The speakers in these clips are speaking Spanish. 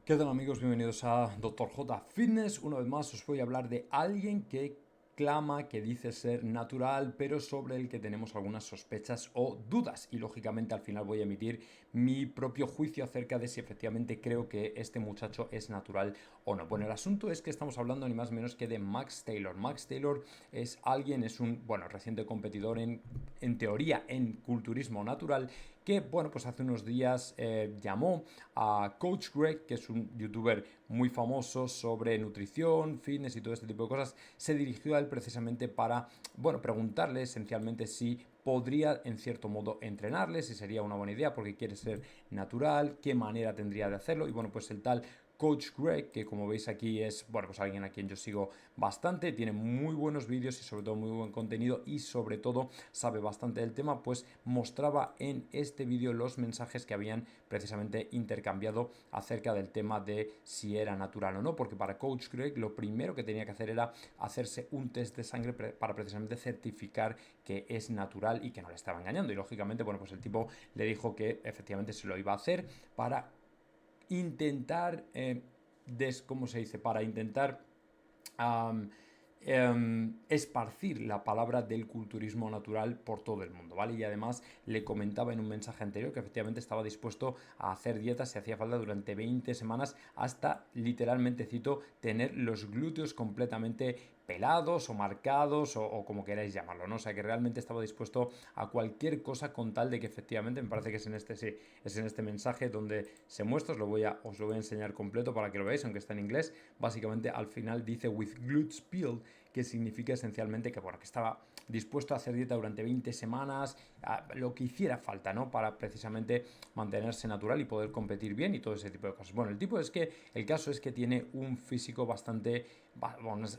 ¿Qué tal amigos? Bienvenidos a Dr. J Fitness. Una vez más os voy a hablar de alguien que clama, que dice ser natural, pero sobre el que tenemos algunas sospechas o dudas. Y lógicamente al final voy a emitir mi propio juicio acerca de si efectivamente creo que este muchacho es natural o no. Bueno, el asunto es que estamos hablando ni más ni menos que de Max Taylor. Max Taylor es alguien, es un, reciente competidor en teoría en culturismo natural que, pues hace unos días llamó a Coach Greg, que es un youtuber muy famoso sobre nutrición, fitness y todo este tipo de cosas. Se dirigió a él precisamente para, preguntarle esencialmente si podría en cierto modo entrenarle, si sería una buena idea porque quiere ser natural, qué manera tendría de hacerlo. Y pues el tal Coach Greg, que como veis aquí es, pues alguien a quien yo sigo bastante, tiene muy buenos vídeos y sobre todo muy buen contenido y sobre todo sabe bastante del tema, pues mostraba en este vídeo los mensajes que habían precisamente intercambiado acerca del tema de si era natural o no, porque para Coach Greg lo primero que tenía que hacer era hacerse un test de sangre para precisamente certificar que es natural y que no le estaba engañando. Y lógicamente, pues el tipo le dijo que efectivamente se lo iba a hacer para intentar, ¿cómo se dice? Para intentar um, esparcir la palabra del culturismo natural por todo el mundo, ¿vale? Y además le comentaba en un mensaje anterior que efectivamente estaba dispuesto a hacer dietas si hacía falta durante 20 semanas hasta, literalmente cito, tener los glúteos completamente pelados o marcados o como queráis llamarlo, ¿no? O sea que realmente estaba dispuesto a cualquier cosa con tal de que efectivamente, me parece que es en este, sí, es en este mensaje donde se muestra, os lo voy a enseñar completo para que lo veáis, aunque está en inglés. Básicamente al final dice with glutes peeled, que significa esencialmente que, que estaba dispuesto a hacer dieta durante 20 semanas, lo que hiciera falta, ¿no? Para precisamente mantenerse natural y poder competir bien y todo ese tipo de cosas. Bueno, el caso es que tiene un físico bastante,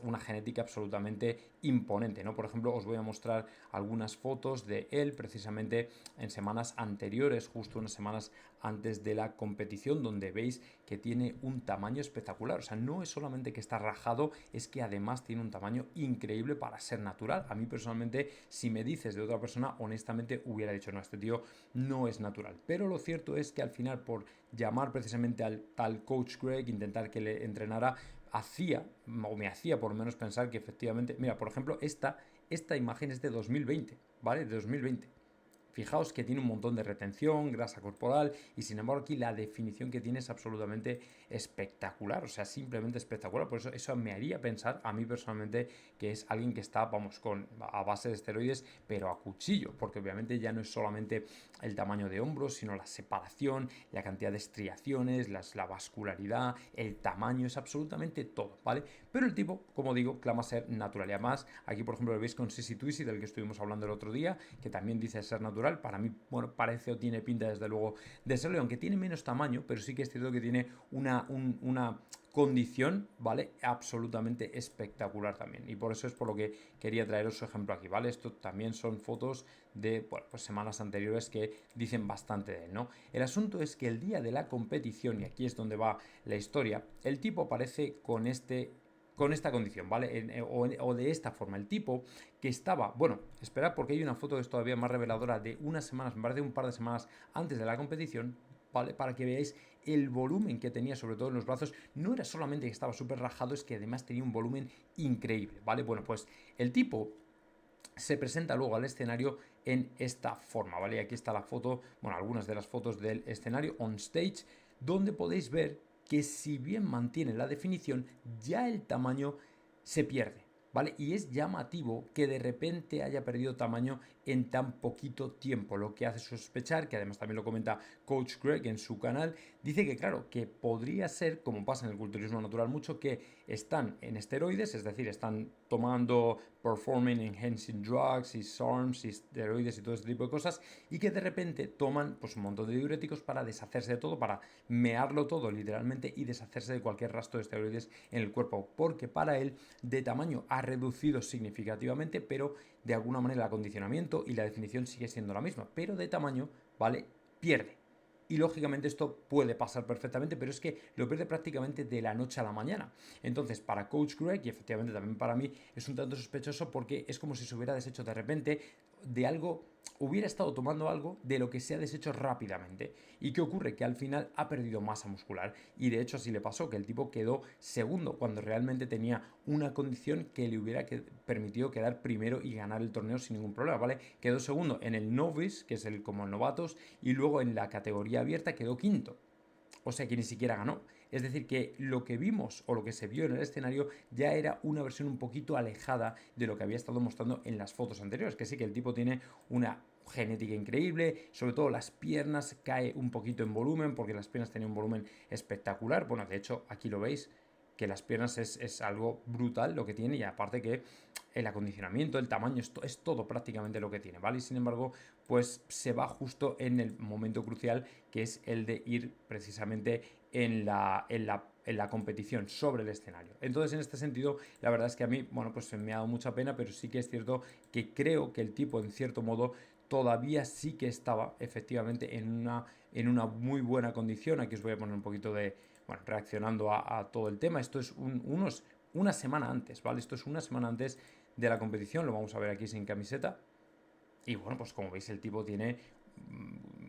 una genética absolutamente imponente, ¿no? Por ejemplo, os voy a mostrar algunas fotos de él precisamente en semanas anteriores, justo unas semanas antes de la competición, donde veis que tiene un tamaño espectacular. O sea, no es solamente que está rajado, es que además tiene un tamaño increíble para ser natural. A mí personalmente, si me dices de otra persona, honestamente hubiera dicho, no, este tío no es natural. Pero lo cierto es que al final, por llamar precisamente al tal Coach Greg, intentar que le entrenara, me hacía por lo menos pensar que efectivamente, mira, por ejemplo, esta imagen es de 2020, ¿vale? De 2020. Fijaos que tiene un montón de retención, grasa corporal y sin embargo aquí la definición que tiene es absolutamente espectacular, o sea, simplemente espectacular. Por eso me haría pensar a mí personalmente que es alguien que está, a base de esteroides, pero a cuchillo, porque obviamente ya no es solamente el tamaño de hombros, sino la separación, la cantidad de estriaciones, la vascularidad, el tamaño, es absolutamente todo, ¿vale? Pero el tipo, como digo, clama ser natural. Y además, aquí por ejemplo lo veis con Sissy Twissy, del que estuvimos hablando el otro día, que también dice ser natural. Para mí, parece o tiene pinta desde luego de serlo, aunque tiene menos tamaño, pero sí que es cierto que tiene una condición, ¿vale? Absolutamente espectacular también. Y por eso es por lo que quería traeros su ejemplo aquí, ¿vale? Esto también son fotos de, pues semanas anteriores que dicen bastante de él, ¿no? El asunto es que el día de la competición, y aquí es donde va la historia, el tipo aparece con esta condición, ¿vale? O de esta forma. El tipo que estaba, esperad porque hay una foto que es todavía más reveladora de unas semanas, me parece un par de semanas antes de la competición, ¿vale? Para que veáis el volumen que tenía, sobre todo en los brazos. No era solamente que estaba súper rajado, es que además tenía un volumen increíble, ¿vale? Bueno, pues el tipo se presenta luego al escenario en esta forma, ¿vale? Y aquí está la foto, algunas de las fotos del escenario on stage, donde podéis ver que si bien mantiene la definición, ya el tamaño se pierde, ¿vale? Y es llamativo que de repente haya perdido tamaño en tan poquito tiempo, lo que hace sospechar, que además también lo comenta Coach Greg en su canal, dice que claro, que podría ser, como pasa en el culturismo natural mucho, que están en esteroides, es decir, están tomando performing enhancing drugs y SARMs y esteroides y todo este tipo de cosas, y que de repente toman pues un montón de diuréticos para deshacerse de todo, para mearlo todo literalmente y deshacerse de cualquier rastro de esteroides en el cuerpo, porque para él de tamaño ha reducido significativamente, pero de alguna manera el acondicionamiento y la definición sigue siendo la misma, pero de tamaño, ¿vale? Pierde. Y lógicamente esto puede pasar perfectamente, pero es que lo pierde prácticamente de la noche a la mañana. Entonces, para Coach Greg, y efectivamente también para mí, es un tanto sospechoso porque es como si se hubiera deshecho de repente, de algo, hubiera estado tomando algo de lo que se ha deshecho rápidamente. ¿Y qué ocurre? Que al final ha perdido masa muscular. Y de hecho así le pasó, que el tipo quedó segundo cuando realmente tenía una condición que le hubiera permitido quedar primero y ganar el torneo sin ningún problema, ¿vale? Quedó segundo en el novice, que es el como el novatos, y luego en la categoría abierta quedó quinto. O sea que ni siquiera ganó. Es decir, que lo que vimos o lo que se vio en el escenario ya era una versión un poquito alejada de lo que había estado mostrando en las fotos anteriores. Que sí que el tipo tiene una genética increíble, sobre todo las piernas cae un poquito en volumen, porque las piernas tenían un volumen espectacular. Bueno, de hecho, aquí lo veis, que las piernas es algo brutal lo que tiene, y aparte que el acondicionamiento, el tamaño, es todo prácticamente lo que tiene, ¿vale? Y sin embargo, pues se va justo en el momento crucial, que es el de ir precisamente en la competición sobre el escenario. Entonces, en este sentido, la verdad es que a mí, bueno, pues me ha dado mucha pena, pero sí que es cierto que creo que el tipo, en cierto modo, todavía sí que estaba efectivamente en una muy buena condición. Aquí os voy a poner un poquito de, bueno, reaccionando a todo el tema. Esto es una semana antes, ¿vale? Esto es una semana antes de la competición, lo vamos a ver aquí sin camiseta. Y bueno, pues como veis el tipo tiene,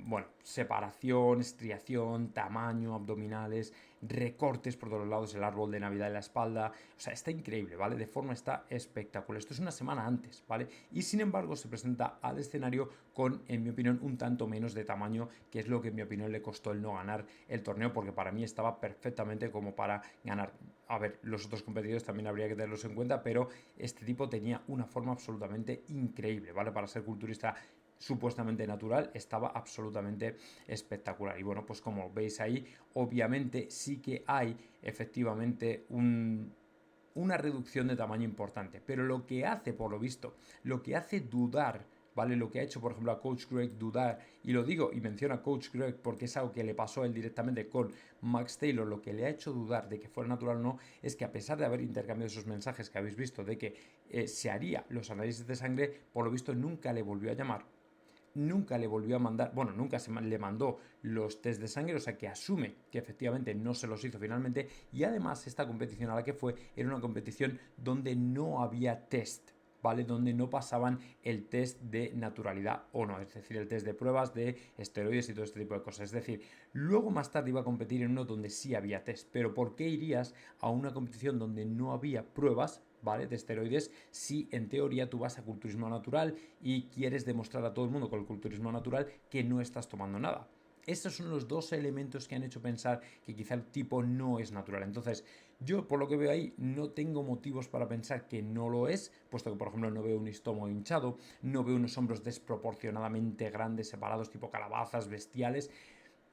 bueno, separación, estriación, tamaño, abdominales, recortes por todos lados, el árbol de Navidad en la espalda. O sea, está increíble, ¿vale? De forma está espectacular. Esto es una semana antes, ¿vale? Y sin embargo se presenta al escenario con, en mi opinión, un tanto menos de tamaño, que es lo que en mi opinión le costó el no ganar el torneo, porque para mí estaba perfectamente como para ganar. A ver, los otros competidores también habría que tenerlos en cuenta, pero este tipo tenía una forma absolutamente increíble, ¿vale? Para ser culturista supuestamente natural, estaba absolutamente espectacular. Y bueno, pues como veis ahí, obviamente sí que hay efectivamente una reducción de tamaño importante, pero lo que hace, por lo visto, lo que hace dudar, ¿vale? Lo que ha hecho, por ejemplo, a Coach Greg dudar, y lo digo y menciono a Coach Greg porque es algo que le pasó a él directamente con Max Taylor, lo que le ha hecho dudar de que fuera natural o no, es que a pesar de haber intercambiado esos mensajes que habéis visto de que se haría los análisis de sangre, por lo visto nunca le volvió a llamar, nunca le volvió a mandar, bueno, nunca le mandó los test de sangre, o sea que asume que efectivamente no se los hizo finalmente, y además esta competición a la que fue era una competición donde no había test, ¿vale? Donde no pasaban el test de naturalidad o no, es decir, el test de pruebas de esteroides y todo este tipo de cosas. Es decir, luego más tarde iba a competir en uno donde sí había test, pero ¿por qué irías a una competición donde no había pruebas, ¿vale? De esteroides, si en teoría tú vas a culturismo natural y quieres demostrar a todo el mundo con el culturismo natural que no estás tomando nada? Estos son los dos elementos que han hecho pensar que quizá el tipo no es natural. Entonces, yo por lo que veo ahí no tengo motivos para pensar que no lo es, puesto que por ejemplo no veo un estómago hinchado, no veo unos hombros desproporcionadamente grandes, separados, tipo calabazas bestiales.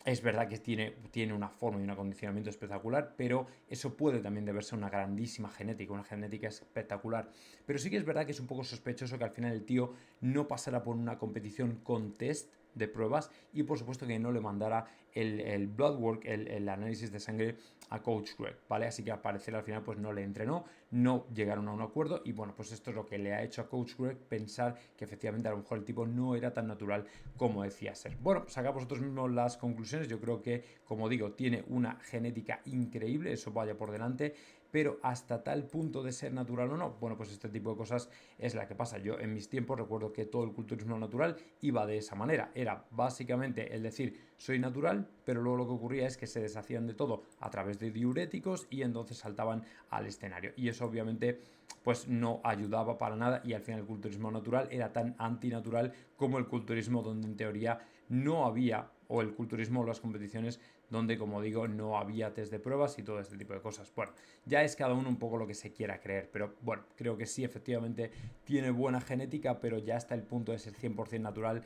Es verdad que tiene una forma y un acondicionamiento espectacular, pero eso puede también deberse a una grandísima genética, una genética espectacular. Pero sí que es verdad que es un poco sospechoso que al final el tío no pasara por una competición con test de pruebas, y por supuesto que no le mandara el blood work, el análisis de sangre a Coach Greg, ¿vale? Así que al parecer al final pues no le entrenó, no llegaron a un acuerdo, y bueno, pues esto es lo que le ha hecho a Coach Greg pensar que efectivamente a lo mejor el tipo no era tan natural como decía ser. Bueno, sacad vosotros mismos las conclusiones. Yo creo que, como digo, tiene una genética increíble, eso vaya por delante, pero hasta tal punto de ser natural o no, bueno, pues este tipo de cosas es la que pasa. Yo en mis tiempos recuerdo que todo el culturismo natural iba de esa manera, era básicamente el decir soy natural, pero luego lo que ocurría es que se deshacían de todo a través de diuréticos y entonces saltaban al escenario, y eso obviamente pues no ayudaba para nada, y al final el culturismo natural era tan antinatural como el culturismo donde en teoría no había, o el culturismo o las competiciones donde, como digo, no había test de pruebas y todo este tipo de cosas. Bueno, ya es cada uno un poco lo que se quiera creer, pero bueno, creo que sí, efectivamente tiene buena genética, pero ya hasta el punto de ser 100% natural.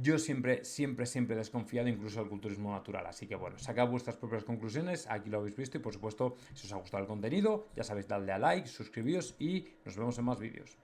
Yo siempre he desconfiado incluso del culturismo natural. Así que bueno, sacad vuestras propias conclusiones, aquí lo habéis visto, y por supuesto, si os ha gustado el contenido, ya sabéis, dadle a like, suscribíos y nos vemos en más vídeos.